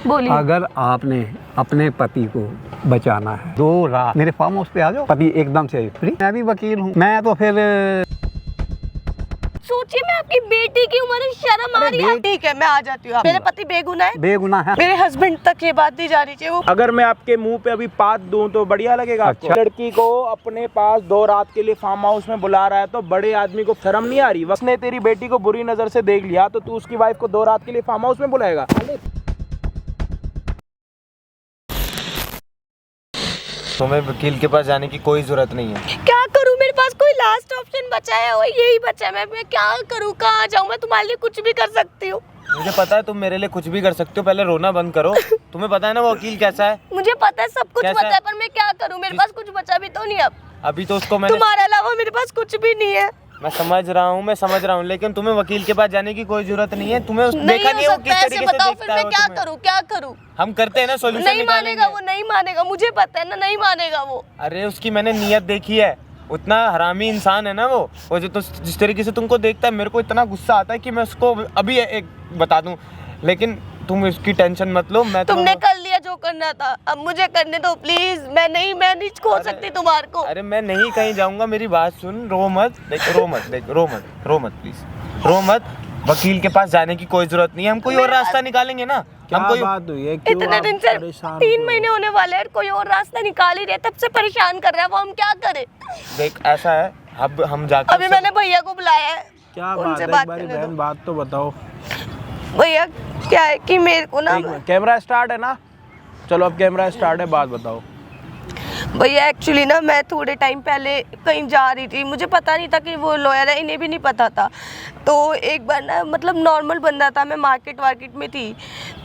बोलिए। अगर आपने अपने पति को बचाना है 2 रात मेरे फार्म हाउस पे आ जाओ, पति एकदम से फ्री। मैं भी वकील हूँ, मैं तो फिर सोचिए, मैं आपकी बेटी की उम्र, शर्म आ रही है। ठीक है, मैं आ जाती हूँ। मेरे पति बेगुनाह है, बेगुनाह है। मेरे हस्बैंड तक ये बात नहीं जानी चाहिए। वो अगर मैं आपके मुंह पे अभी पात दूं तो बढ़िया लगेगा आपको? अच्छा। लड़की को अपने पास 2 रात के लिए फार्म हाउस में बुला रहा है तो बड़े आदमी को शर्म नहीं आ रही? उसने तेरी बेटी को बुरी नजर से देख लिया तो तू उसकी वाइफ को 2 रात के लिए फार्म हाउस में बुलाएगा? तुम्हें वकील के पास जाने की कोई जरूरत नहीं है। क्या करूँ, मेरे पास कोई लास्ट ऑप्शन बचा है, वो यही बचा है। मैं क्या करूँ, कहाँ जाऊँ? मैं तुम्हारे लिए कुछ भी कर सकती हूँ। मुझे पता है तुम मेरे लिए कुछ भी कर सकते हो, पहले रोना बंद करो। तुम्हें पता है ना वो वकील कैसा है? मुझे पता है, सब कुछ कैसा पता है, है? पर मैं क्या करूँ? मेरे पास कुछ बचा भी तो नहीं अब। अभी तो उसको मैंने, तुम्हारे अलावा मेरे पास कुछ भी नहीं है। मैं समझ रहा हूँ, लेकिन तुम्हें वकील के पास जाने की कोई जरूरत नहीं है। तुम्हें नहीं देखा हो नहीं है वो सकता किस ऐसे, तरीके से बताओ फिर देखता है मैं वो क्या तुम्हें। करूँ, क्या करूँ? हम करते हैं ना, सोल्यूशन नहीं मानेगा निकालेंगे। वो, नहीं मानेगा, मुझे पता है ना, नहीं मानेगा वो। अरे उसकी मैंने नीयत देखी है, उतना हरामी इंसान है ना वो जो तो जिस तरीके से तुमको देखता है, मेरे को इतना गुस्सा आता है कि मैं उसको अभी एक बता दूं। लेकिन तुम इसकी टेंशन मत लो। मैं तुमने कर लिया जो करना था, अब मुझे करने दो प्लीज। मैं नहीं खो सकती तुम्हारे को। अरे मैं नहीं कहीं जाऊंगा, मेरी बात सुन। रो मत, रो मत प्लीज, रो मत। वकील के पास जाने की कोई जरूरत नहीं है, हम कोई और रास्ता निकालेंगे ना। क्या हम कोई बात हुई है? क्यों इतने आप दिन से परेशान 3 हो? महीने होने वाले हैं, कोई और रास्ता निकाल ही रहे, तब से परेशान कर रहा है वो। हम क्या करें? देख ऐसा है, अब हम जाकर अभी मैंने भैया को बुलाया है। क्या बात उनसे है? बात एक बारी करने बहन बात तो बताओ। भैया क्या है कि मेरे को ना, कैमरा स्टार्ट है ना? चलो अब कैमरा स्टार्ट है, बात बताओ। भैया एक्चुअली ना मैं थोड़े टाइम पहले कहीं जा रही थी, मुझे पता नहीं था कि वो लॉयर है, इन्हें भी नहीं पता था। तो एक बार ना, मतलब नॉर्मल बंदा था, मैं मार्केट में थी,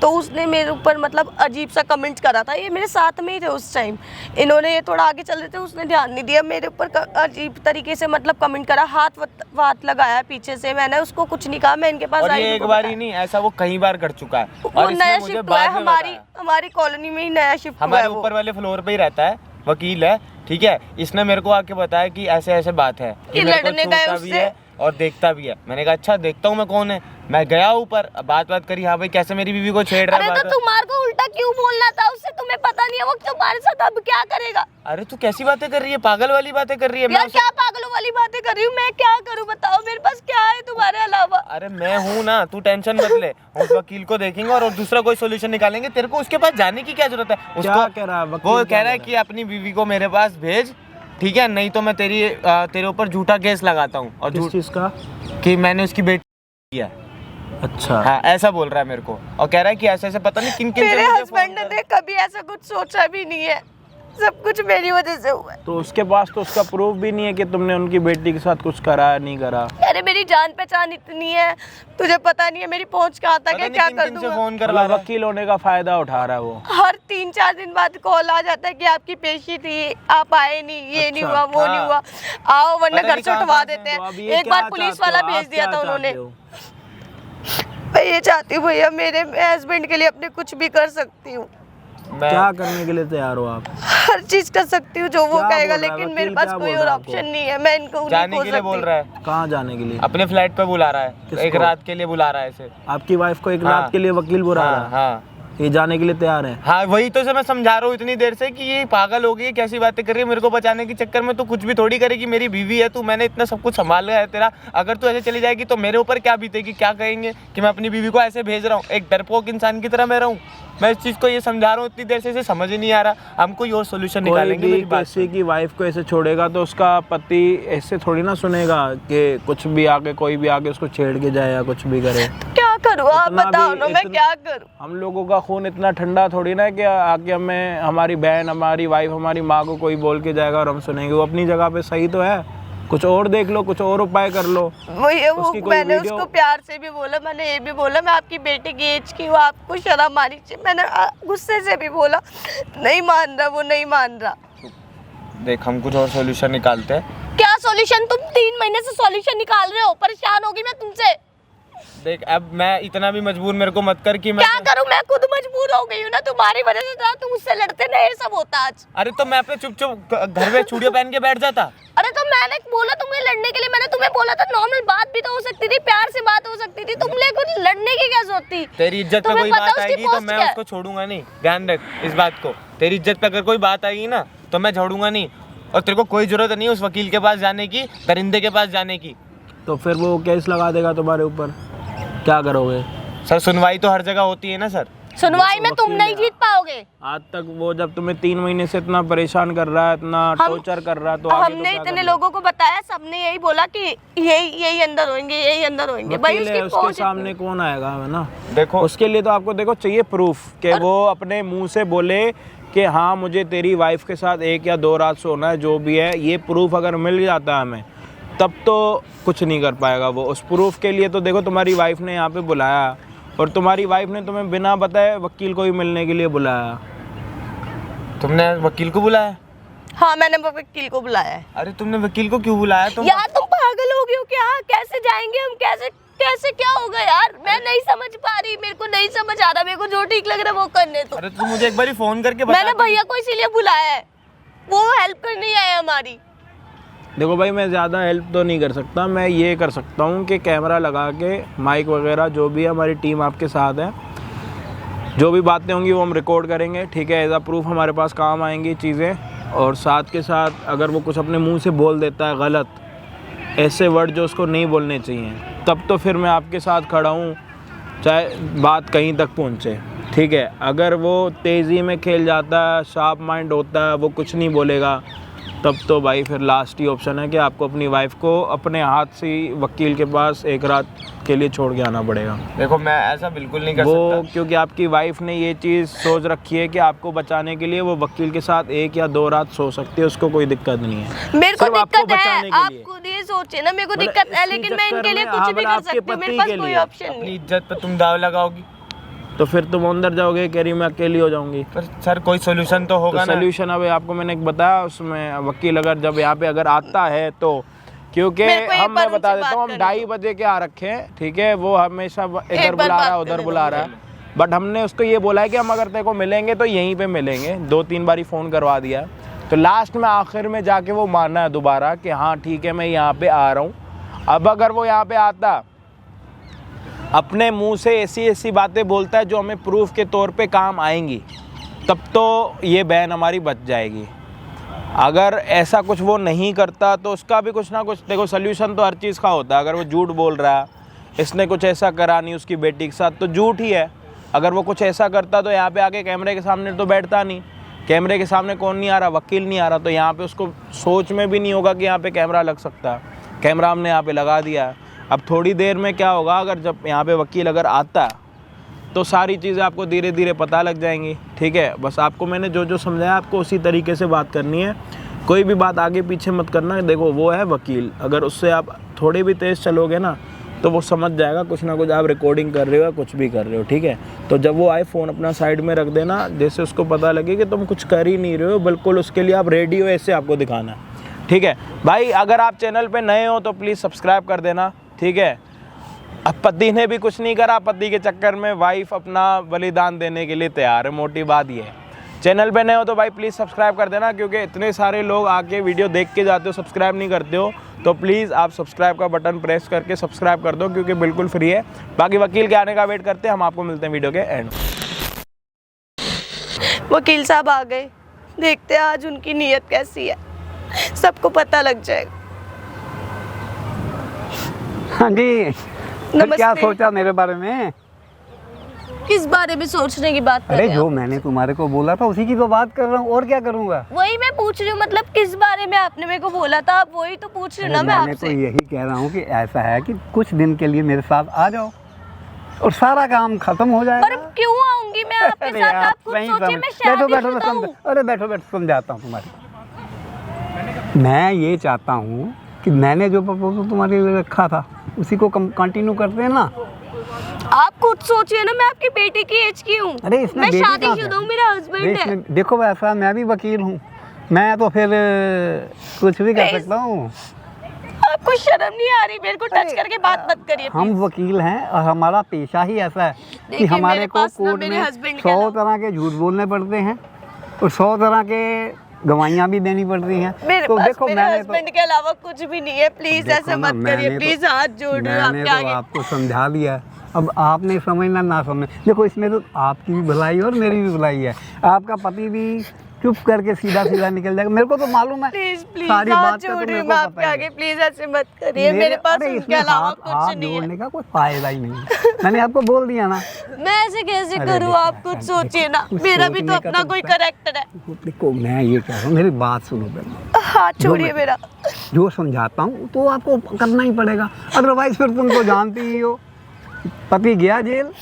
तो उसने मेरे ऊपर मतलब अजीब सा कमेंट करा था। ये मेरे साथ में ही थे उस टाइम। इन्होंने ये थोड़ा आगे चल रहे थे, उसने ध्यान नहीं दिया, मेरे ऊपर अजीब तरीके से मतलब कमेंट करा, हाथ लगाया पीछे से। मैंने उसको कुछ नहीं कहा, मैं इनके पास और आई, ये एक उनको बार ही बताया। नहीं, ऐसा वो कई बार कर चुका है। वो और इसने नया मुझे शिफ्ट हुआ है, बाद में बताया। हमारी कॉलोनी में ही नया शिफ्ट हुआ है हमारे वो। ऊपर वाले फ्लोर पे ही रहता है, वकील है, ठीक है। इसने मेरे को आके बताया कि ऐसे ऐसे बात है, कि मेरे को लड़ने गए छूता भी उससे। है और देखता भी है। मैंने कहा अच्छा देखता हूँ मैं कौन है। मैं गया ऊपर, बात करी, हाँ भाई कैसे मेरी बीवी को छेड़ रहा अरे है। तो तुम्हारे को उल्टा क्यों बोलना था उससे? तुम्हें पता नहीं है वो तुम्हारे साथ अब क्या करेगा? अरे तू कैसी बातें कर रही है, पागल वाली बातें कर रही है। यार क्या पागलों वाली बातें कर रही हूँ मैं? क्या करूँ बताओ, मेरे पास क्या है तुम्हारे अलावा? अरे मैं हूँ ना, तू टेंशन मत ले। उस वकील को देखेंगे और दूसरा कोई सोल्यूशन निकालेंगे। तेरे को उसके पास जाने की क्या जरूरत है? क्या कह रहा है वकील? वो क्या कह रहा है कि अपनी बीवी को मेरे पास भेज, ठीक है, नहीं तो मैं तेरे ऊपर झूठा केस लगाता हूँ। और किस चीज का? कि मैंने उसकी बेटी किया है। अच्छा। हाँ ऐसा बोल रहा है मेरे को, और कह रहा है कि ऐसे ऐसे पता नहीं किन किन मेरे हस्बैंड ने कभी ऐसा कुछ सोचा भी नहीं है, सब कुछ मेरी वजह से हुआ है। तो उसके पास तो उसका प्रूफ भी नहीं है कि तुमने उनकी बेटी के साथ कुछ करा है, नहीं करा। अरे मेरी जान पहचान इतनी है, तुझे पता नहीं है मेरी पहुंच कहाँ तक है, क्या कर दूंगा? फोन कर रहा है। वकील होने का फायदा उठा रहा है वो। हर 3-4 दिन बाद कॉल आ जाता है कि आपकी पेशी थी, आप आए नहीं, ये नहीं हुआ, वो नहीं हुआ, आओ वरना घर से उठवा देते तो अब हैं। ये एक क्या बार पुलिस चाहते वाला हो? भेज आप दिया क्या था उन्होंने। चाहते हो? मैं ये चाहती हूँ भैया, मेरे हस्बैंड के लिए अपने कुछ भी कर सकती हूँ, क्या करने के लिए तैयार हो आप? हर चीज कर सकती हूँ जो वो क्या कहेगा, बोल रहा है लेकिन वकील? मेरे पास क्या कोई बोल और रहा है ऑप्शन आपको? नहीं है। मैं इनको नहीं जाने खो के लिए बोल सकती। रहा है, कहाँ जाने के लिए? अपने फ्लैट पे बुला रहा है, किसको? एक रात के लिए बुला रहा है इसे। आपकी वाइफ को एक हाँ। रात के लिए वकील बुला रहा है? हाँ ये जाने के लिए तैयार है? हाँ, वही तो से मैं समझा रहा हूँ इतनी देर से कि ये पागल हो गई, कैसी बातें कर रही है। मेरे को बचाने के चक्कर में तू कुछ भी थोड़ी करेगी। मेरी बीवी है तू, मैंने इतना सब कुछ संभाल है तेरा। अगर तू ऐसे चली जाएगी तो मेरे ऊपर क्या बीतेगी, क्या कहेंगे कि मैं अपनी बीवी को ऐसे भेज रहा हूँ। एक डरपोक इंसान की तरह मैं रहूँ? मैं इस चीज़ को ये समझा रहा हूँ इतनी देर से, इसे समझ ही नहीं आ रहा। हम कोई और सोल्यूशन कोई निकालेंगे। भी मेरी बात किसी की वाइफ को ऐसे छोड़ेगा तो उसका पति ऐसे थोड़ी ना सुनेगा कि कुछ भी आके, कोई भी आके उसको छेड़ के जाए या कुछ भी करे। क्या करूँ आप इतना बताओ भी- ना, मैं इतना- क्या करूँ? हम लोगों का खून इतना ठंडा थोड़ी ना है कि आके हमें हमारी बहन, हमारी वाइफ, हमारी माँ को कोई बोल के जाएगा और हम सुनेंगे। वो अपनी जगह पे सही तो है, कुछ और देख लो, कुछ और उपाय कर लो। उसकी कोई मैंने वीडियो- उसको प्यार से भी बोला, मैंने ये भी बोला मैं आपकी बेटी की एज की हूँ, आपको शर्म आनी चाहिए। मैंने गुस्से से भी बोला, नहीं मान रहा, वो नहीं मान रहा। देख हम कुछ और सोल्यूशन निकालते हैं। क्या सॉल्यूशन? तुम 3 महीने से सॉल्यूशन निकाल रहे हो, परेशान होगी मैं तुमसे। देख अब मैं इतना भी मजबूर मेरे को मत कर कि मैं क्या करूं? मैं खुद मजबूर हो गई हूँ ना तुम्हारी वजह से। तुम मुझसे लड़ते ना, ये सब होता आज। अरे तो मैं अपने चुप चुप घर में चूड़ियां पहन के बैठ जाता। अरे तो मैंने बोला तुम्हें लड़ने के लिए, मैंने तुम्हें बोला था नॉर्मल बात भी तो हो सकती थी, प्यार से बात हो सकती थी, तुम ले कुछ लड़ने की क्या जरूरत थी? तेरी इज्जत पे कोई बात आएगी तो मैं उसको छोड़ूंगा नहीं, ध्यान रख इस बात को। तेरी इज्जत पे अगर कोई बात आएगी ना तो मैं छोड़ूंगा नहीं, और तेरे को कोई जरूरत नहीं है उस वकील के पास जाने की, दरिंदे के पास जाने की। तो फिर वो केस लगा देगा तुम्हारे ऊपर, क्या करोगे? सर सुनवाई तो हर जगह होती है ना सर। सुनवाई में तुम नहीं जीत पाओगे। आज तक वो जब तुम्हें 3 महीने से इतना परेशान कर रहा है, इतना टॉर्चर कर रहा है, तो आगे हमने तो क्या इतने करना? लोगों को बताया, सबने यही बोला कि यही अंदर होंगे, यही अंदर होंगे। भाई वकील है, उसकी उसके पहुंच सामने कौन आएगा, है ना? देखो उसके लिए तो आपको देखो चाहिए प्रूफ कि वो अपने मुंह से बोले कि हाँ मुझे तेरी वाइफ के साथ 1 या 2 रात सोना है, जो भी है, ये प्रूफ अगर मिल जाता है हमें, तब तो कुछ नहीं कर पाएगा वो। उस प्रूफ के लिए तो देखो तुम्हारी वाइफ ने यहाँ पे बुलाया, और तुम्हारी वाइफ ने तुम्हें बिना बताए वकील को भी मिलने के लिए बुलाया। तुमने वकील को बुलाया? हाँ मैंने वकील को बुलाया है। अरे तुमने वकील को क्यों बुलाया? तुम यार तुम पागल हो गए हो क्या? कैसे जाएंगे हम? कैसे क्या होगा यार? मैं नहीं समझ पा रही, मेरे को नहीं समझ आ रहा, मेरे को जो ठीक लग रहा है वो करने दो। अरे तुम मुझे एक बार फोन करके बता। मैंने भैया को इसीलिए बुलाया है, वो हेल्प करने आए हमारी। देखो भाई, मैं ज़्यादा हेल्प तो नहीं कर सकता, मैं ये कर सकता हूँ कि कैमरा लगा के माइक वगैरह जो भी है, हमारी टीम आपके साथ है, जो भी बातें होंगी वो हम रिकॉर्ड करेंगे, ठीक है? एज अ प्रूफ हमारे पास काम आएंगी चीज़ें। और साथ के साथ अगर वो कुछ अपने मुंह से बोल देता है गलत, ऐसे वर्ड जो उसको नहीं बोलने चाहिए, तब तो फिर मैं आपके साथ खड़ा हूँ, चाहे बात कहीं तक पहुँचे, ठीक है? अगर वो तेज़ी में खेल जाता है, शार्प माइंड होता है, वो कुछ नहीं बोलेगा, तब तो भाई फिर लास्ट ही ऑप्शन है कि आपको अपनी वाइफ को अपने हाथ से वकील के पास 1 रात के लिए छोड़ के आना पड़ेगा। देखो मैं ऐसा बिल्कुल नहीं कर वो सकता, क्योंकि आपकी वाइफ ने ये चीज़ सोच रखी है कि आपको बचाने के लिए वो वकील के साथ 1 या 2 रात सो सकती है, उसको कोई दिक्कत नहीं है। मेरे को सिर्फ आपको दिक्कत है, बचाने के आप लिए। खुद ये सोचे ना, मेरे को मतलब दिक्कत है, इसी लेकिन मैं इनके चक्कर लिए में कुछ भी कर आपके सकती हूँ, मेरे पति पास के कोई लिए ऑप्शन अपनी नहीं। इज्जत पे तुम दाव लगाओगी तो फिर तुम अंदर जाओगे, कह रही मैं अकेली हो जाऊंगी। पर सर कोई सोल्यूशन तो होगा ना। सोल्यूशन अभी आपको मैंने एक बताया, उसमें वकील अगर जब यहाँ पे अगर आता है तो, क्योंकि मेरे को एक हम बार मैं बता उनसे देता हूँ, हम बात 2:30 बजे के आ रखे हैं, ठीक है? वो हमेशा इधर बुला रहा है, उधर बुला रहा है, बट हमने उसको ये बोला है कि हम अगर तेरे को मिलेंगे तो यहीं पे मिलेंगे। 2-3 बारी फ़ोन करवा दिया, तो लास्ट में आखिर में जाके वो माना है दोबारा कि हाँ ठीक है मैं यहाँ पे आ रहा हूँ। अब अगर वो यहाँ पे आता, अपने मुंह से ऐसी बातें बोलता है जो हमें प्रूफ के तौर पे काम आएंगी, तब तो ये बहन हमारी बच जाएगी। अगर ऐसा कुछ वो नहीं करता तो उसका भी कुछ ना कुछ, देखो सल्यूशन तो हर चीज़ का होता है। अगर वो झूठ बोल रहा है, इसने कुछ ऐसा करा नहीं उसकी बेटी के साथ, तो झूठ ही है। अगर वो कुछ ऐसा करता तो यहाँ पे आके कैमरे के सामने तो बैठता नहीं। कैमरे के सामने कौन नहीं आ रहा? वकील नहीं आ रहा, तो यहाँ पे उसको सोच में भी नहीं होगा कि यहाँ पे कैमरा लग सकता है। कैमरा हमने यहाँ पे लगा दिया है। अब थोड़ी देर में क्या होगा, अगर जब यहाँ पे वकील अगर आता है तो सारी चीज़ें आपको धीरे धीरे पता लग जाएंगी, ठीक है? बस आपको मैंने जो जो समझाया आपको उसी तरीके से बात करनी है, कोई भी बात आगे पीछे मत करना। देखो वो है वकील, अगर उससे आप थोड़ी भी तेज़ चलोगे ना तो वो समझ जाएगा कुछ ना कुछ आप रिकॉर्डिंग कर रहे हो या कुछ भी कर रहे हो, ठीक है? तो जब वो आए फ़ोन अपना साइड में रख देना, जैसे उसको पता लगे कि तुम कुछ कर ही नहीं रहे हो, बिल्कुल उसके लिए आप रेडी हो, ऐसे आपको दिखाना है, ठीक है? भाई अगर आप चैनल पे नए हो तो प्लीज़ सब्सक्राइब कर देना, ठीक है? अब पति ने भी कुछ नहीं करा, पति के चक्कर में वाइफ अपना बलिदान देने के लिए तैयार है, मोटी बात ये है। चैनल पे नए हो तो भाई प्लीज़ सब्सक्राइब कर देना, क्योंकि इतने सारे लोग आके वीडियो देख के जाते हो, सब्सक्राइब नहीं करते हो, तो प्लीज़ आप सब्सक्राइब का बटन प्रेस करके सब्सक्राइब कर दो, क्योंकि बिल्कुल फ्री है। बाकी वकील के आने का वेट करते हैं, हम आपको मिलते हैं वीडियो के एंड। वकील साहब आ गए, देखते हैं आज उनकी नीयत कैसी है, सबको पता लग जाएगा। हाँ जी, फिर क्या नमस्ते। सोचा मेरे बारे में? किस बारे में सोचने की बात कर अरे रहे हैं जो आप? मैंने तुम्हारे को बोला था उसी की तो बात कर रहा हूँ, और क्या करूँगा? वही मैं पूछ रही हूँ, मतलब किस बारे में आपने मेरे को बोला था, आप वही तो पूछ रही हूँ ना मैं मैंने तो आपसे। यही कह रहा हूँ कि ऐसा है कि कुछ दिन के लिए मेरे साथ आ जाओ और सारा काम खत्म हो जाएगा। पर क्यों आऊंगी मैं आपके अरे साथ? यार, आप खुद नहीं सोचिए, समझ- मैं बैठो बैठो मैं शादीशुदा हूँ। अरे बैठो बैठो समझाता हूँ तुम्हारी। मैं ये चाहता हूँ कि मैंने जो प्रपोजल तुम्हारे लिए रखा था उसी को कंटिन्यू करते हैं ना। आप खुद सोचिए ना, मैं आपकी बेटी की एज की हूँ, अरे इसमें मैं बेटी कहाँ शादीशुदा हूँ, है? मेरा हस्बैंड है। देखो वैसा मैं भी वकील हूँ, मैं तो फिर कुछ भी कर नहीं। सकता हूँ। आपको शर्म नहीं आ रही? मेरे को टच करके बात मत करिए हम please। वकील हैं और हमारा पेशा ही ऐसा है कि देखिए, हमारे मेरे को पास ना कोर्ट मेरे में husband के 100 अलावा- तरह के झूठ बोलने पड़ते हैं और 100 तरह के गवाहियाँ भी देनी पड़ रही हैं। मेरे तो पास देखो मेरे मैंने हस्बैंड के अलावा कुछ भी नहीं है, प्लीज देखो ऐसे ना, मत करिए, मैंने प्लीज हाथ जोड़ रही हूँ मैंने आपके तो आगे। आपको समझा दिया है। अब आपने समझना ना समझ, देखो इसमें तो आपकी भी भलाई और मेरी भी भलाई है। आपका पति भी चुप करके सीधा सीधा निकल जाएगा, मेरे को तो मालूम है। प्लीज प्लीज सारी हाथ बात का तो जोड़ रही मेरे हूँ को मैं पता आपके ही है। आगे, प्लीज ऐसे मत करिए, मेरे पास अरे उनके इसमें अलावा हाथ कुछ नहीं है। जोड़ने का कोई फायदा ही नहीं है। मैंने आपको बोल दिया ना। मैं ऐसे कैसे अरे करूँ, देखो, आप कुछ सोचिए ना, कुछ मेरा भी तो सोचने का अपना तो कोई होता है। करेक्टर है। देखो मैं ये कह रहा हूँ, मेरी बात सुनो पहले। हाथ छोड़िए मेरा। जो समझाता हूँ तो आपको करना ही पड़ेगा, अदरवाइज फिर तुम तो जानती ही हो, पति गया जेल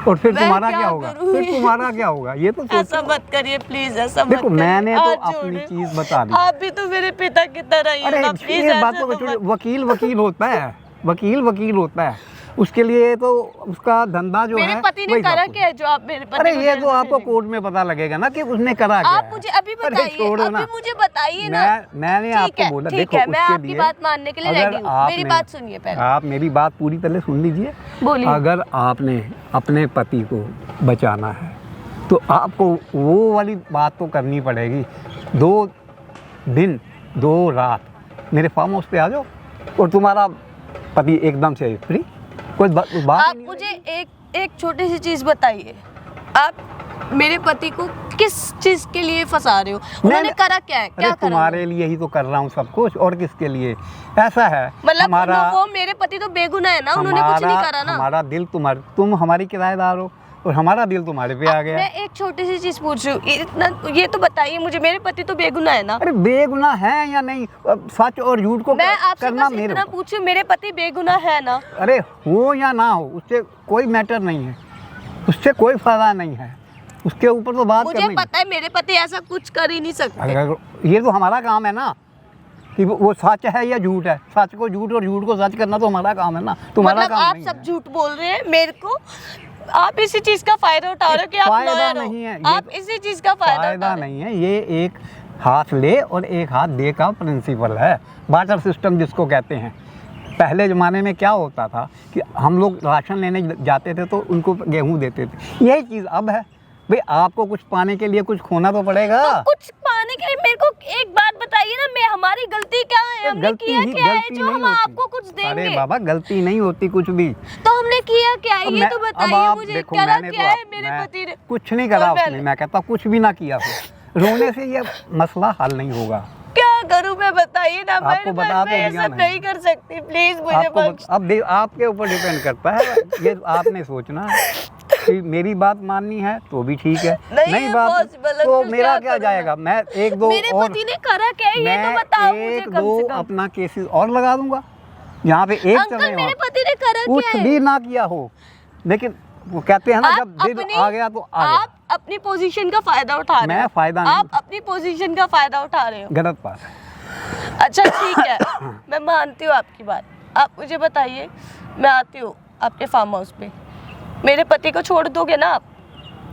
और फिर मैं तुम्हारा क्या क्या होगा, करूँ? फिर तुम्हारा क्या होगा, ये तो ऐसा सोचो। मत करिए प्लीज, ऐसा मत देखो करिए। मैंने तो हाथ अपनी जोड़िए। चीज बता दी। आप भी तो मेरे पिता की तरह ही अरे हो ना, प्लीज ये ऐसे बातों तो को मत। वकील वकील होता है, वकील वकील होता है, उसके लिए तो उसका धंधा जो मेरे है पति ने वही करा सब क्या है जो आप मेरे पति अरे को ये जेल तो में आपको भेजेंगे? कोर्ट में पता लगेगा ना कि उसने करा क्या आप है। मुझे अभी अरे बताइए, छोड़ो ना। अभी मुझे बताइए ना। मैंने ठीक आपको है, बोला, ठीक देखो है, मैं उसके आपकी लिए बात मानने के लिए अगर रेडी हूँ, मेरी आपने- बात सुनिए पहले। आप मेरी बात पूरी तरह सुन लीजिए। बोलिए। अगर आपने अपने पति को बचाना है तो आपको वो वाली बात तो करनी पड़ेगी। 2 दिन 2 रात मेरे फार्म हाउस पे आ जाओ और तुम्हारा पति एकदम से फ्री, कोई बात ही आप नहीं मुझे एक छोटी सी चीज बताइए, आप मेरे पति को किस चीज के लिए फंसा रहे हो? उन्होंने करा क्या है, क्या अरे करा? तुम्हारे लिए ही तो कर रहा हूँ सब कुछ, और किसके लिए? ऐसा है मतलब हमारा वो मेरे पति तो बेगुनाह है ना, उन्होंने कुछ नहीं करा ना। हमारा दिल तुम हमारी किराएदार हो और हमारा दिल तुम्हारे पे आ गया। मैं एक छोटी सी चीज पूछ रही हूँ, इतना ये तो बताइए मुझे, मेरे पति तो बेगुनाह है ना? अरे बेगुनाह है या नहीं, अब सच और झूठ को मैं आपसे करना बस मेरे इतना पूछूं, मेरे पति बेगुनाह है ना? अरे हो या ना हो उससे कोई मैटर नहीं है, उससे कोई फायदा नहीं है, उसके ऊपर तो बात मुझे करनी पता है मेरे पति ऐसा कुछ कर ही नहीं सकते। अगर ये तो हमारा काम है ना कि वो सच है या झूठ है, सच को झूठ और झूठ को सच करना तो हमारा काम है ना, तुम्हारा मतलब काम आप नहीं सब है। झूठ बोल रहे हैं मेरे को, आप इसी चीज का फायदा उठा रहे हो कि आप फायदा लॉयर नहीं है, हो, ये आप तो इसी चीज का फायदा उठा फायदा रहे हो। नहीं है, ये एक हाथ ले और एक हाथ दे का प्रिंसिपल है, बार्टर सिस्टम जिसको कहते हैं। पहले ज़माने में क्या होता था कि हम लोग राशन लेने जाते थे तो उनको गेहूं देते थे, यही चीज़ अब है भाई, आपको कुछ पाने के लिए कुछ खोना तो पड़ेगा। तो कुछ पाने के लिए मेरे को एक बात बताइए ना, मैं हमारी गलती क्या है, हमने किया क्या है जो हम आपको कुछ देंगे? अरे बाबा गलती नहीं होती कुछ भी। तो हमने किया क्या है, अब ये मैं- तो अब बताइए आप मुझे, देखो, क्या मैंने क्या तो है आप- मेरे मैं पति ने? कुछ नहीं करा और उसने, मैं कहता कुछ भी ना किया हो, रोने से ये मसला हल नहीं होगा। क्या करूं मैं, बताइए ना, आपको मैं बता तो ये दिया सब मैंने। नहीं कर सकती, प्लीज मुझे आपको बख्श। अब आपके ऊपर डिपेंड करता है, ये आपने सोचना है कि मेरी बात माननी है तो भी ठीक है, नहीं बात possible है, तो फिर मेरा क्या क्या करूं जाएगा। मैं एक दो मेरे और पति ने करा क्या है, ये तो मैं बताओ मुझे एक कम दो से कम। अपना केसेस और लगा दूंगा यहाँ पे एक अंकल समय मेरे और। पति ने करा कुछ क्या है? भी ना किया हो, लेकिन वो कहते हैं ना आप जब दिल अपनी- आ गया तो आ गया। आप अपनी पोजीशन का फायदा उठा रहे हो। मैं फायदा नहीं- आप अपनी पोजीशन का फायदा उठा रहे हो। गलत बात है। अच्छा ठीक है, मैं मानती हूँ आपकी बात। आप मुझे बताइए, मैं आती हूँ आपके फार्म हाउस पे, मेरे पति को छोड़ दोगे ना आप?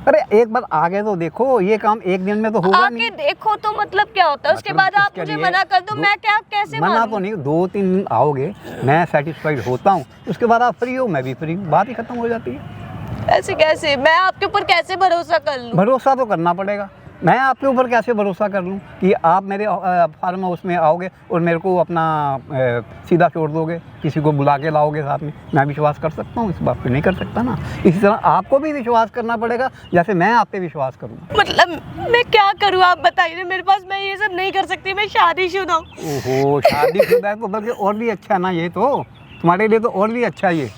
अरे एक बार आगे तो देखो, ये काम एक दिन में तो होगा आके नहीं। देखो तो मतलब क्या होता है, उसके मतलब बाद आप उसके मुझे लिए मना कर दो, मैं क्या कैसे मना मानूं? तो नहीं, 2-3 दिन आओगे, मैं सेटिस्फाइड होता हूँ, उसके बाद आप फ्री हो, मैं भी फ्री हूँ, बात ही खत्म हो जाती है। ऐसे कैसे, मैं आपके ऊपर कैसे भरोसा कर लूं? भरोसा तो करना पड़ेगा। मैं आपके ऊपर कैसे भरोसा कर लूँ कि आप मेरे फार्म हाउस में आओगे और मेरे को अपना सीधा छोड़ दोगे, किसी को बुला के लाओगे साथ में? मैं विश्वास कर सकता हूँ इस बात पे? नहीं कर सकता ना। इसी तरह आपको भी विश्वास करना पड़ेगा जैसे मैं आप पे विश्वास करूँ। मतलब मैं क्या करूं, आप बताइए ना, मेरे पास, मैं ये सब नहीं कर सकती, मैं शादीशुदा हूं। ओहो, शादीशुदा है तो बल्कि और भी अच्छा ना, ये तो तुम्हारे लिए तो और भी अच्छा है ये।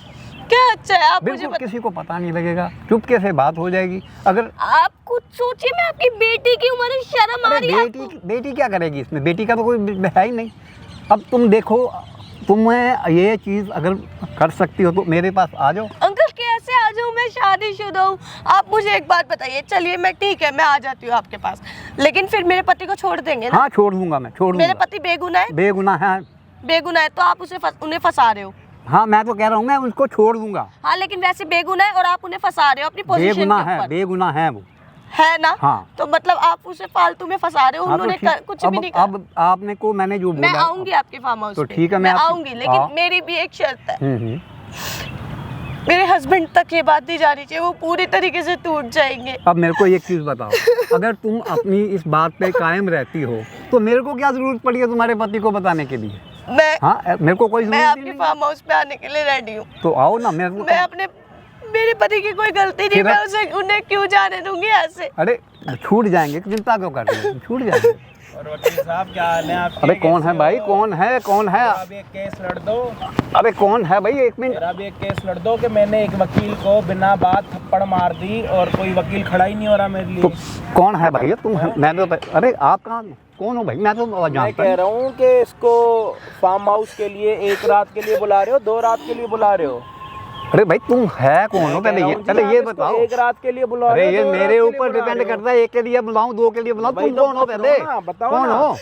क्या अच्छा है, आप मुझे बिल्कुल किसी को पता नहीं लगेगा, चुपके से बात हो जाएगी। अगर आप कुछ सोचिए, मैं आपकी बेटी की उम्र है, शर्म आ अरे रही है आपको? बेटी क्या करेगी इसमें? बेटी का तो कोई है ही नहीं। अब तुम देखो, तुम्हें ये चीज़ अगर कर सकती हो तो मेरे पास आ जाओ। अंकल कैसे आ जाऊं, मैं शादीशुदा हूँ। आप मुझे एक बात बताइए, चलिए मैं ठीक है, मैं आ जाती हूँ आपके पास, लेकिन फिर मेरे पति को छोड़ देंगे ना? हाँ छोड़ दूंगा, मैं छोड़ मेरे दूंगा। पति बेगुनाह है? बेगुनाह है। बेगुनाह है तो आप उन्हें फंसा रहे हो। हाँ मैं तो कह रहा हूँ मैं उसको छोड़ दूंगा। हाँ लेकिन वैसे बेगुनाह है और आप उन्हें फंसा रहे हो अपनी पोजीशन बेगुनाह के है, ऊपर। बेगुनाह है वो। है ना? हाँ। तो मतलब आप उसे फालतू में फंसा रहे हो, हाँ, तो उन्होंने ठीक। कुछ भी नहीं करा। अब आपने को मैंने जो मैं बोला, आऊंगी आपके फार्म हाउस तो पे। ठीक है, मैं मैं आऊंगी, लेकिन हाँ। मेरी भी एक शर्त है, हम्म। मेरे हस्बैंड तक ये बात नहीं जानी चाहिए, वो पूरी तरीके से टूट जाएंगे। अब मेरे को एक चीज़ बताओ, अगर तुम अपनी इस बात पे कायम रहती हो तो मेरे को क्या जरूरत पड़ी है तुम्हारे पति को बताने के लिए? हाँ, मेरे को कोई मैं जरूरत आपके फार्म हाउस पे आने के लिए रेडी हूँ। तो आओ ना। मेरे पति की कोई गलती नहीं, मैं उसे उन्हें क्यों जाने दूंगी ऐसे? अरे छूट जाएंगे, चिंता क्यों कर रहे हो, छूट जाएंगे। और वकील साहब क्या हाल है आपके? अरे कौन है भाई, कौन है, कौन है? आप एक केस लड़ दो। अरे कौन है भाई, एक मिनट। मेरा भी एक केस लड़ दो कि मैंने एक वकील को बिना बात थप्पड़ मार दी और कोई वकील खड़ा ही नहीं हो रहा मेरे लिए। तो कौन है भाई तुम? मैं तो, अरे आप कौन हो भाई? मैं तो मैं जानता कह रहा हूँ कि इसको फार्म हाउस के लिए 1 रात के लिए बुला रहे हो, 2 रात के लिए बुला रहे हो? अरे भाई तुम है कौन हो? पहले ये बताओ। 1 रात के लिए बुला अरे रहे हो, ये 2 रात मेरे के लिए ऊपर बुला डिपेंड रहे हो? करता है, 1 के लिए बुलाऊं, 2 के लिए बुलाऊं। तुम कौन हो पहले? कौन हो?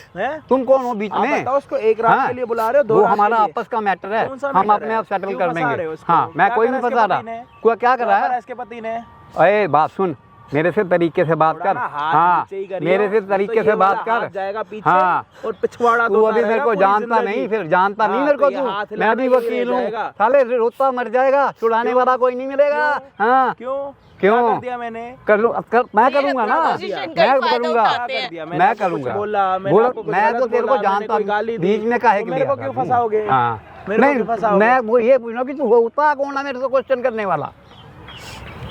तुम कौन हो बीच में? बताओ उसको 1 रात के लिए बुला रहे हो, 2 वो रात के हमारा लिए? आपस का मैटर है, कौन सा हम मैटर अपने है? आप सेटल क्यों कर फंसा रहे देंगे। हो इसको? हाँ, मैं क्या कोई करा नहीं इसके फंसा पति ने? रहा। क्या कर रहा है? इसके पति ने? अरे बात सुन, मेरे से तरीके से बात कर। हाँ, मेरे से तरीके से बात कर। जाएगा पीछे हाँ, और पिछवाड़ा तू अभी मेरे को जानता नहीं, फिर जानता नहीं मेरे को तू। मैं भी वकील हूँ, साले रोता मर जाएगा, छुड़ाने वाला कोई नहीं मिलेगा। हाँ, क्यों क्यों कर दिया मैंने? मैं करूँगा ना, मैं करूँगा, मैं करूँगा। मैं तो तेरे को जानता हूँ, बीच में काहे के लिए? मेरे को क्यों फंसाओगे? हाँ, नहीं, मैं वो ये पूछ रहा हूँ कि तू होता कौन है मेरे से क्वेश्चन करने वाला?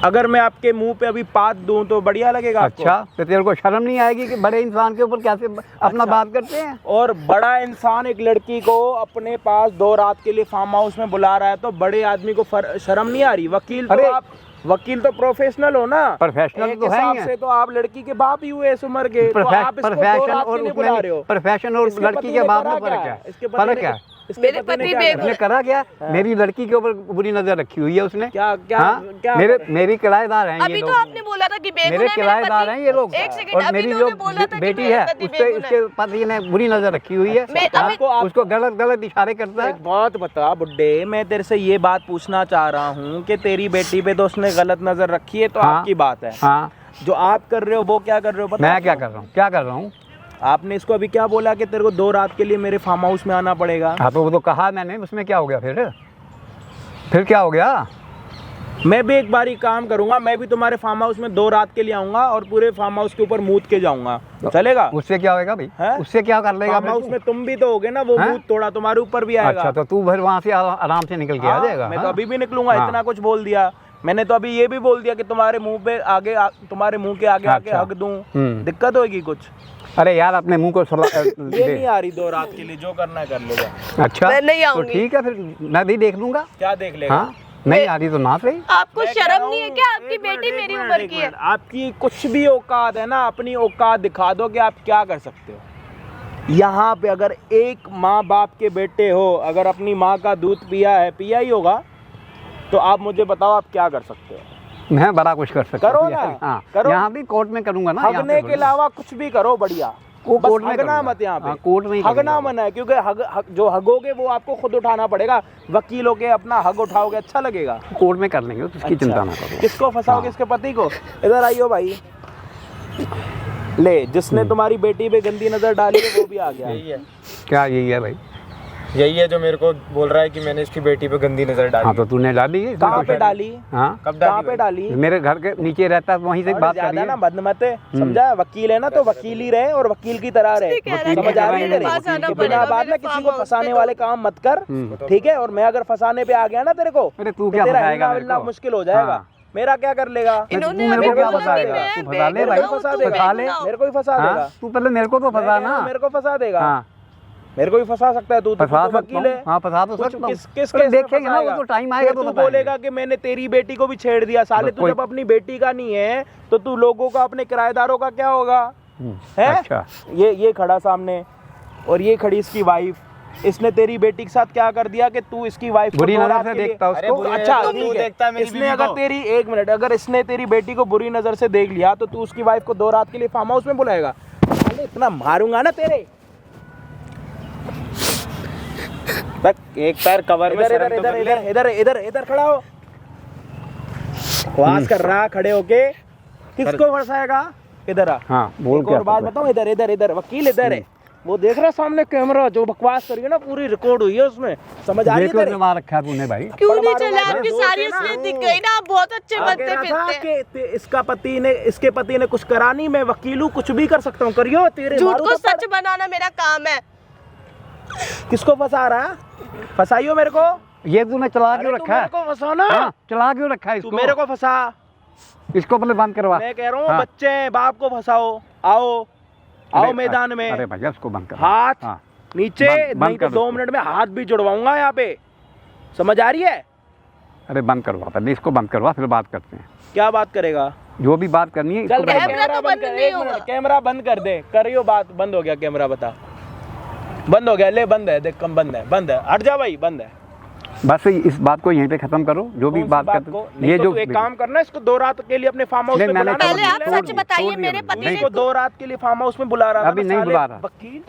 अगर मैं आपके मुंह पे अभी पात दूं तो बढ़िया लगेगा आपको? अच्छा, तो तेरे को शर्म नहीं आएगी कि बड़े इंसान के ऊपर कैसे अपना बात करते हैं? और बड़ा इंसान एक लड़की को अपने पास 2 रात के लिए फार्म हाउस में बुला रहा है तो बड़े आदमी को शर्म नहीं आ रही? वकील तो प्रोफेशनल हो ना? प्रोफेशनल तो है ही से तो आप लड़की के बाप ही हुए इस उम्र के, तो आप इसको 2 रात के लिए बुला रहे हो। प्रोफेशन और लड़की के बाप में फर्क है। फर्क है। मेरे पति उसने करा क्या? मेरी लड़की के ऊपर बुरी नजर रखी हुई है उसने। क्या मेरी किराएदार हैं ये अभी लोग। तो आपने बोला था कि बेगुनाह मेरे किराएदार हैं ये लोग। एक सेकंड, और अभी मेरी तो जो बोला था कि बेटी मेरा है पति उससे बेगुनाह उसके पति ने बुरी नजर रखी हुई है। उसको गलत गलत इशारे करता है। एक बात बता बुड्ढे, मैं तेरे से ये बात पूछना चाह रहा हूँ कि तेरी बेटी पे तो उसने गलत नजर रखी है तो आपकी बात है। हाँ, जो आप कर रहे हो वो क्या कर रहे हो? मैं क्या कर रहा हूँ? क्या कर रहा हूँ? आपने इसको अभी क्या बोला कि तेरे को 2 रात के लिए मेरे फार्म हाउस में आना पड़ेगा? हाँ, तो वो तो कहा मैंने, उसमें क्या हो गया फिर क्या हो गया? मैं भी एक बारी काम करूंगा, मैं भी तुम्हारे फार्म हाउस में 2 रात के लिए आऊंगा और पूरे फार्म हाउस के ऊपर मूत के जाऊंगा, चलेगा? उससे क्या होगा भाई? उससे क्या कर लेगा? फार्म हाउस में तुम भी तो होगे ना, वो मूत थोड़ा तुम्हारे ऊपर भी आएगा। अच्छा, तो तू फिर वहाँ से आराम से निकल के आ जाएगा? मैं तो अभी भी निकलूंगा, इतना कुछ बोल दिया मैंने। तो अभी ये भी बोल दिया कि तुम्हारे मुंह के आगे आके हक दूं, दिक्कत होगी कुछ? अरे यार, अपने मुंह को ये नहीं आ रही 2 रात के लिए, जो करना है कर लेगा। अच्छा, मैं नहीं तो आऊंगी। ठीक है, फिर मैं भी देख लूंगा। क्या देख लेगा? हाँ, नहीं आ रही तो ना सही। आपको शर्म नहीं है क्या? आपकी बेटी मेरी उम्र की है। आपकी कुछ भी औकात है ना, अपनी औकात दिखा दो कि आप क्या कर सकते हो। यहाँ पे अगर एक माँ बाप के बेटे हो, अगर अपनी माँ का दूध पिया ही होगा, तो आप मुझे बताओ आप क्या कर सकते हो? मैं बड़ा कुछ कर सकता हूँ। करो ना। हाँ, करो। यहाँ भी कोर्ट में करूंगा ना। हगने के अलावा कुछ भी करो, बढ़िया। वो बस कोर्ट में हगना करूंगा। मत यहाँ पे। हाँ, कोर्ट में ही हगना करूंगा। मना है, क्योंकि जो हगोगे वो आपको खुद उठाना पड़ेगा। वकील होके अपना हग उठाओगे, अच्छा लगेगा? कोर्ट में कर लेंगे, उसकी चिंता ना करो। किसको फंसाओगे? इसके पति को? इधर आइयो भाई। ले, जिसने तुम्हारी बेटी पे गंदी नजर डाली है वो भी आ गया। यही है क्या यही है भाई? यही है जो मेरे को बोल रहा है कि मैंने इसकी बेटी पे गंदी नजर डाली। हाँ, तो तूने डाली है? कहाँ पे डाली? हाँ, कब कहाँ डाली पे डाली? मेरे घर के नीचे रहता है, वहीं से बात ज्यादा करिए। ना बद मत समझा? वकील है ना तो वकील ही रहे और वकील की तरह रहे। समझ आ रही है? बिना बात ना किसी को फंसाने वाले काम मत कर, ठीक है? और मैं अगर फंसाने पे आ गया ना तेरे को, अरे तू क्या फंसाएगा मेरे को? मुश्किल हो जाएगा। मेरा क्या कर लेगा? इन्होंने मेरे को अभी क्या बोला फंसा कि देगा? मैं तू फंसा ले भाई, फंसा तू देगा। फंसा ले। मेरे को ही फंसा देगा। हाँ, तू पहले मेरे को तो फंसा ना। मेरे को फंसा देगा। हाँ, मेरे को भी फंसा सकता है तू, फंसा तो वकील है। हाँ, फंसा तो कुछ सकता हूँ। किस अरे केस में देखेंगे ना, वो फंसाएगा? तो टाइम आएगा तो तू बताएंगे। बोलेगा कि मैंने तेरी बेटी को भी छेड़ दिया। साले तू जब अपनी बेटी का नहीं है तो तू लोगों का, अपने किराएदारों का क्या होगा? है? अच्छा, ये खड़ा सामने और ये खड़ी इसकी वाइफ। इसने तेरी बेटी के साथ क्या कर दिया कि तू इसकी वाइफ बुरी नजर से देखता उसको। अच्छा, तू ठीक है। देखता है मेरी इसने बीवी अगर को। तेरी, एक मिनट, अगर इसने तेरी बेटी को बुरी नजर से देख लिया तो तू उसकी वाइफ को 2 रात के लिए फार्म हाउस में बुलाएगा? साले इतना मारूंगा ना तेरे। एक पैर कवर में इधर इधर इधर इधर इधर इधर खड़ा हो। आवाज कर रहा खड़े होके, किसको फंसाएगा? इधर आ। हाँ, बोल एक क्या और बात सकता है? बताओ, इधर इधर इधर वकील इधर है, वो देख रहा है सामने कैमरा, जो बकवास करी है ना पूरी रिकॉर्ड हुई है उसमें, समझ आ रही है तेरे? मार रखा है तूने भाई। क्यों नहीं मारूंगा चले? मैं, आपकी जोर सारी से ना। असलियत दिख गई ना, आप बहुत अच्छे बनते कह रहा था फिरते। कि इसके पति ने कुछ करा नहीं, मैं वकील हूँ, कुछ भी कर सकता हूँ, करियो तेरे झूठ मारू को थप्पड़। सच बनाना मेरा काम है। किसको फंसा रहा है? फंसाइयो मेरे को। ये तूने चला अरे क्यों तू रखा मेरे है? को फंसा ना, हाँ, चला क्यों रखा है तू इसको? मेरे को फंसा। इसको पहले बंद करवा। मैं कह रहा हूँ हाँ। बच्चे हैं, बाप को फंसाओ, आओ अरे, मैदान में। अरे भैया इसको बंद कर। हाथ हाँ। नीचे, बंद नहीं तो कर 2 इसको। मिनट में हाथ भी जुड़वाऊंगा यहाँ पे, समझ आ रही है? अरे बंद करवा, पहले इसको बंद करवा, फिर बात करते हैं। क्या बात करेगा? जो भी बात करनी है चल इसको भाई बंद कर। कैमरा तो बंद कर, नहीं 1 होगा। मिनट, कैमरा बंद कर दे, करियो बात। बंद हो गया कैमरा, बता। बंद हो गया, ले बंद है, देख कम बंद है, हट जा भाई, बंद है। बस इस बात को यहीं पे खत्म करो, जो भी कौन सी बात बात करते को? ये नहीं तो जो तू एक काम करना, इसको 2 रात के लिए अपने फार्म हाउस नहीं, में मैंने बुला। पहले आप छोड़ सच दिया, बताइए, छोड़ दिया मेरे मैंने। पति ने इसको 2 रात के लिए फार्म हाउस में बुला रहा था अभी ना, नहीं साले बुला रहा। वकील।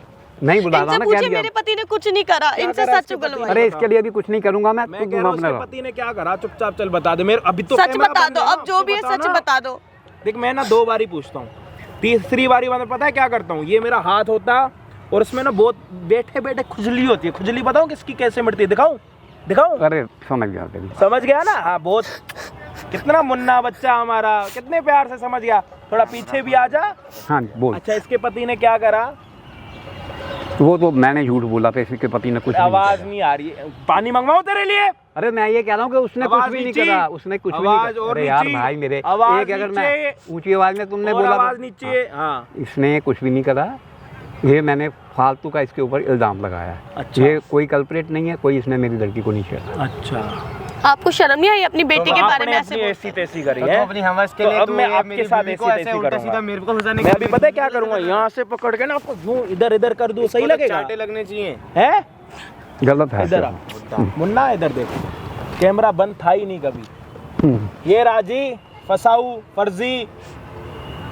नहीं बुला रहा इनसे ना, पूछे, कह दिया। मेरे पति ने कुछ नहीं करा, इनसे करा सच इसके पति ने? बुलवाइए। अरे इसके लिए भी कुछ नहीं करूंगा मैं, मैं तू कह रहा हूँ अपना उसके रहो। पति ने क्या करा, चुपचाप चल बता दे मेरे। अभी तो सच कैमरा बता बंद दो, है ना, अब जो भी है उसको सच बता ना। बता दो। देख मैं ना 2 बार ही पूछता हूँ, तीसरी बारी मतलब पता है क्या करता हूँ? ये मेरा हाथ होता और उसमें ना बहुत बैठे बैठे खुजली होती है। खुजली बताऊँ किसकी कैसे मिटती है? दिखाऊं? अरे समझ गया तेरी। समझ गया ना? हाँ, बहुत। कितना मुन्ना बच्चा हमारा, कितने प्यार से समझ गया। थोड़ा पीछे भी आ जा। हाँ बोल। अच्छा, इसके पति ने क्या करा? वो तो मैंने झूठ बोला था, इसके पति ने कुछ नहीं आवाज किया। नहीं आ रही है, पानी मंगवाऊं तेरे लिए? अरे मैं ये कह रहा हूँ कि उसने कुछ आवाज भी नहीं नीचे। करा, उसने कुछ भी आवाज नहीं करा। और अरे यार नीचे। भाई मेरे, आवाज एक अगर मैं नीचे। ऊंची आवाज में तुमने और बोला आवाज था। नीचे। हाँ, इसने कुछ भी नहीं करा, ये मैंने फालतू का इसके ऊपर इल्जाम लगाया है। अच्छा। ये कोई कल्प्रेट नहीं है, कोई इसने मेरी लड़की को नहीं छेड़ा। अच्छा। आपको शर्म नहीं आई अपनी बेटी तो के बारे आपने में ऐसे अपनी बोलते? ऐसी तैसी करी तो है। अपनी हवस के तो लिए अब तू मैं ये आपके मेरी साथ बीवी को ऐसी ऐसे तैसी उल्टा करूंगा। सीधा मेरे को फंसाने मैं की अभी पता है क्या करूंगा? यहाँ से पकड़ के ना आपको यूं इधर इधर कर दूं, सही लगेगा? चाटे लगने चाहिए। है? गलत है। इधर आ मुन्ना, इधर देख, कैमरा बंद था ही नहीं कभी। हम्म। ये राजी फसाऊ, फर्जी,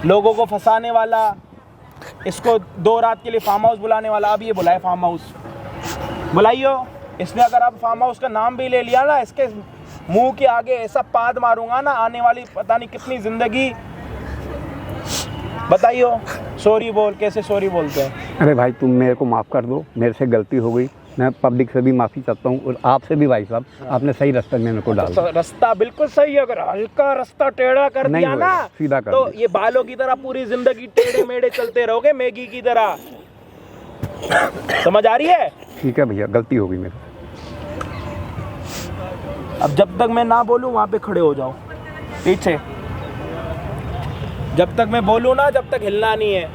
लोगों को फंसाने वाला, इसको 2 रात के लिए फार्म हाउस बुलाने वाला। अब ये बुलाए फार्म हाउस, बुलाइयो। इसने अगर आप फार्म हाउस का नाम भी ले लिया ना, इसके मुंह के आगे ऐसा पाद मारूंगा ना, आने वाली पता नहीं कितनी जिंदगी। बताइयो, सॉरी बोल। कैसे सॉरी बोलते हैं? अरे भाई तुम मेरे को माफ़ कर दो, मेरे से गलती हो गई। मैं पब्लिक से भी माफ़ी चाहता हूँ और आपसे भी भाई साहब, आपने सही रास्ते में मेरे को डाल दिया। रास्ता बिल्कुल सही है, अगर हल्का रास्ता टेढ़ा कर नहीं दिया ना, होएगा, सीधा कर तो दो। ये बालों की तरह पूरी जिंदगी टेढ़े मेढ़े चलते रहोगे, मैगी की तरह। समझ आ रही है? ठीक है भैया, गलती हो गई मेरी। अब जब तक मैं ना बोलूं वहां पे खड़े हो जाओ पीछे। जब तक मैं बोलूं ना, जब तक हिलना नहीं है।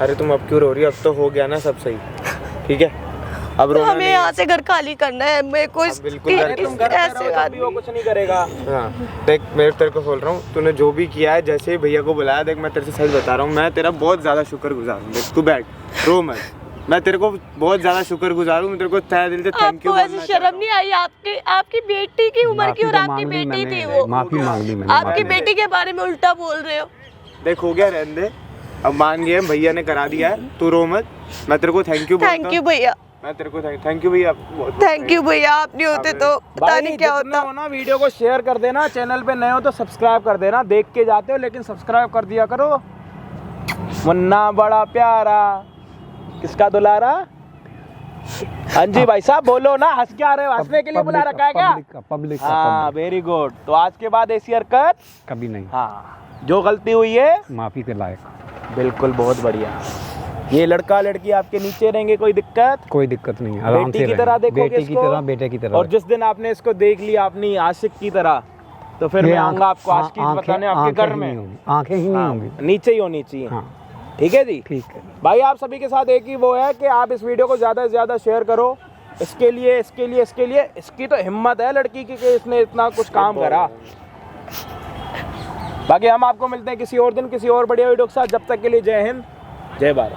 अरे तुम अब क्यों रो रही हो? अब तो हो गया ना सब सही, ठीक है? अब तो रोना हमें नहीं। यहाँ से घर खाली करना है। मेरे को बिल्कुल घर तुम घर पे ऐसे रहो, जब भी वो कुछ नहीं करेगा। हाँ देख, मैं तेरे को बोल रहा हूँ, तूने जो भी किया है, जैसे ही भैया को बुलाया, देख मैं तेरे से सच बता रहा हूँ, मैं तेरा बहुत ज़्यादा शुक्रगुजार हूँ। देख तू बैठ, रो मत। मैं तेरे को बहुत ज़्यादा शुक्रगुजार हूँ। मैं तेरे को तहे दिल से थैंक यू आपको ऐसे शर्म नहीं आई? आपकी बेटी की उम्र की और आपकी बेटी थी वो। माफ़ी मांग ली मैंने। आपकी बेटी के बारे में उल्टा बोल रहे हो। देख हो गया, रहने दे। अब मान गए, भैया ने करा दिया है, तू रो मत। मैं तेरे को थैंक यू बोलता हूँ। थैंक यू भैया, मैं तेरे को थैंक यू भैया। थैंक यू भैया। आप नहीं होते तो पता भाई नहीं क्या जितना होता। हो ना, वीडियो को शेयर कर देना। चैनल पे नए हो तो सब्सक्राइब कर देना। देख के जाते हो लेकिन सब्सक्राइब कर दिया करो। मुन्ना बड़ा प्यारा, किसका दुलारा? हाँ जी भाई साहब, बोलो ना, हंस के आ रहे हो? हंसने के लिए बुला रखा है क्या? पब्लिक हाँ, वेरी गुड। तो आज के बाद ऐसी हरकत कभी नहीं। हाँ, जो गलती हुई है माफ़ी के लायक। बिल्कुल, बहुत बढ़िया। ये लड़का लड़की आपके नीचे रहेंगे, कोई दिक्कत? कोई दिक्कत नहीं है, आराम बेटी से की रहेंगे। तरह देखोगे बेटे की इसको? तरह, बेटे की तरह। और जिस दिन आपने इसको देख लिया अपनी आशिक की तरह, तो फिर मैं आऊंगा आपको आशिकी बताने आपके घर में। आंखें ही नहीं हाँ, होंगी। नीचे ही होनी चाहिए। हाँ ठीक है जी। ठीक है। भाई आप सभी के साथ एक ही वो है कि आप इस वीडियो को ज़्यादा से ज़्यादा शेयर करो। इसके लिए इसकी तो हिम्मत है लड़की की कि इसने इतना कुछ काम करा। बाकी हम आपको मिलते हैं किसी और दिन, किसी और बढ़िया वीडियो के साथ। जब तक के लिए जय हिंद, जय भारत।